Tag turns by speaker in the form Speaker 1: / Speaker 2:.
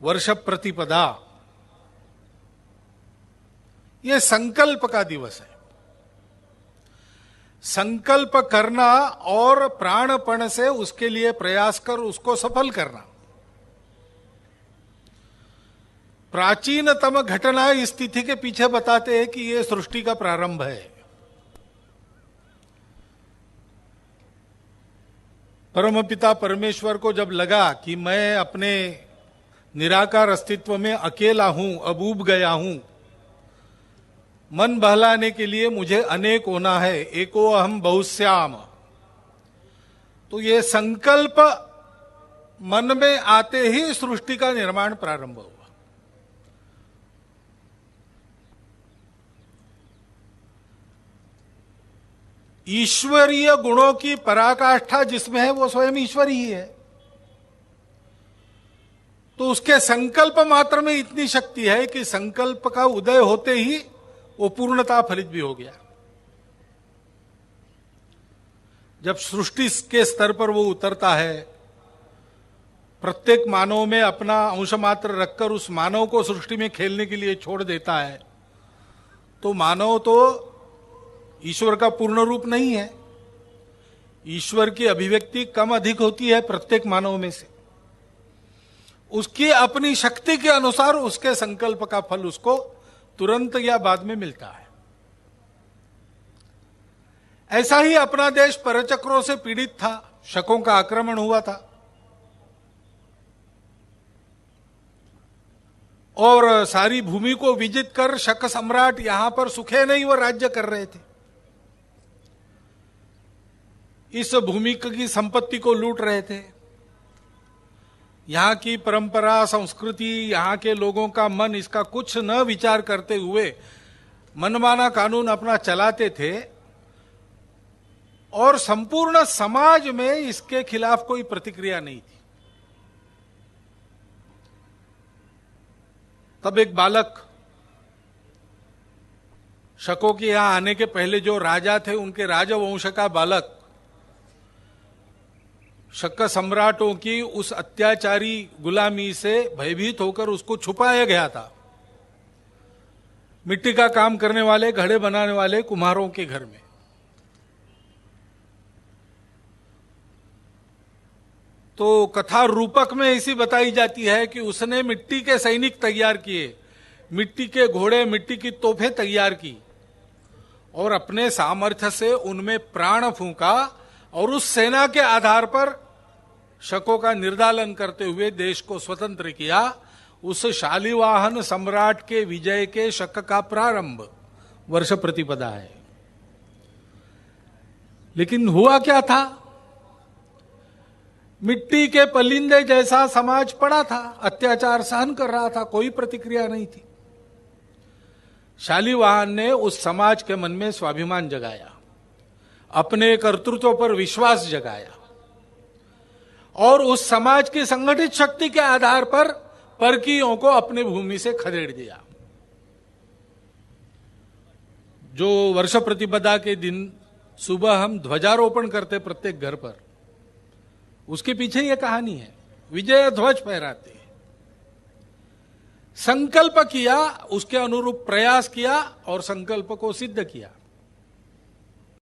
Speaker 1: वर्ष प्रतिपदा, ये संकल्प का दिवस है। संकल्प करना और प्राणपण से उसके लिए प्रयास कर उसको सफल करना। प्राचीनतम घटना इस तिथि के पीछे बताते हैं कि यह सृष्टि का प्रारंभ है। परमपिता परमेश्वर को जब लगा कि मैं अपने निराकार अस्तित्व में अकेला हूं, अब ऊब गया हूं, मन बहलाने के लिए मुझे अनेक होना है, एको अहम बहुश्याम, तो ये संकल्प मन में आते ही सृष्टि का निर्माण प्रारंभ हुआ। ईश्वरीय गुणों की पराकाष्ठा जिसमें है वो स्वयं ईश्वर ही है, तो उसके संकल्प मात्र में इतनी शक्ति है कि संकल्प का उदय होते ही वो पूर्णता फलित भी हो गया। जब सृष्टि के स्तर पर वो उतरता है, प्रत्येक मानव में अपना अंश मात्र रखकर उस मानव को सृष्टि में खेलने के लिए छोड़ देता है, तो मानव तो ईश्वर का पूर्ण रूप नहीं है। ईश्वर की अभिव्यक्ति कम अधिक होती है प्रत्येक मानव में से। उसकी अपनी शक्ति के अनुसार उसके संकल्प का फल उसको तुरंत या बाद में मिलता है। ऐसा ही अपना देश परचक्रों से पीड़ित था, शकों का आक्रमण हुआ था और सारी भूमि को विजित कर शक सम्राट यहां पर सुखे नहीं वो राज्य कर रहे थे। इस भूमि की संपत्ति को लूट रहे थे। यहां की परंपरा, संस्कृति, यहां के लोगों का मन इसका कुछ न विचार करते हुए मनमाना कानून अपना चलाते थे और संपूर्ण समाज में इसके खिलाफ कोई प्रतिक्रिया नहीं थी। तब एक बालक, शकों के यहां आने के पहले जो राजा थे उनके राजवंश का बालक, शक सम्राटों की उस अत्याचारी गुलामी से भयभीत होकर उसको छुपाया गया था मिट्टी का काम करने वाले, घड़े बनाने वाले कुम्हारों के घर में। तो कथा रूपक में ऐसी बताई जाती है कि उसने मिट्टी के सैनिक तैयार किए, मिट्टी के घोड़े, मिट्टी की तोपें तैयार की और अपने सामर्थ्य से उनमें प्राण फूंका और उस सेना के आधार पर शकों का निर्दालन करते हुए देश को स्वतंत्र किया। उस शालिवाहन सम्राट के विजय के शक का प्रारंभ वर्ष प्रतिपदा है। लेकिन हुआ क्या था? मिट्टी के पलिंदे जैसा समाज पड़ा था, अत्याचार सहन कर रहा था, कोई प्रतिक्रिया नहीं थी। शालिवाहन ने उस समाज के मन में स्वाभिमान जगाया, अपने कर्तृत्व पर विश्वास जगाया और उस समाज की संगठित शक्ति के आधार पर परकीयों को अपने भूमि से खदेड़ दिया। जो वर्ष प्रतिपदा के दिन सुबह हम ध्वजारोपण करते प्रत्येक घर पर, उसके पीछे यह कहानी है। विजय ध्वज फहराते, संकल्प किया, उसके अनुरूप प्रयास किया और संकल्प को सिद्ध किया।